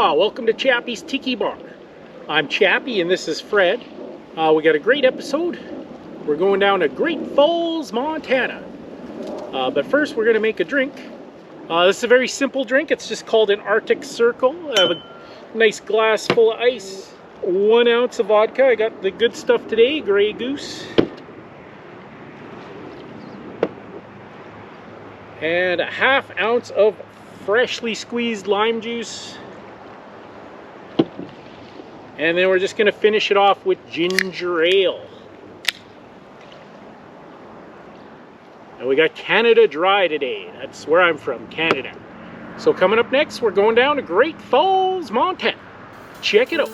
Aloha! Welcome to Chappie's Tiki Bar. I'm Chappie and this is Fred. We got a great episode. We're going down to Great Falls, Montana. But first we're going to make a drink. This is a very simple drink. It's just called an Artic Circle. I have a nice glass full of ice. 1 ounce of vodka. I got the good stuff today, Grey Goose. And a ½ ounce of freshly squeezed lime juice. And then we're just going to finish it off with ginger ale. And we got Canada Dry today. That's where I'm from, Canada. So coming up next, we're going down to Great Falls, Montana. Check it out.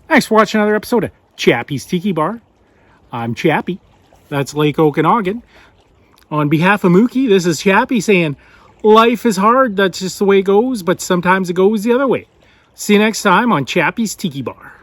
Thanks for watching another episode of Chappie's Tiki Bar. I'm Chappie. That's Lake Okanagan. On behalf of Mookie, this is Chappie saying, life is hard, that's just the way it goes, but sometimes it goes the other way. See you next time on Chappie's Tiki Bar.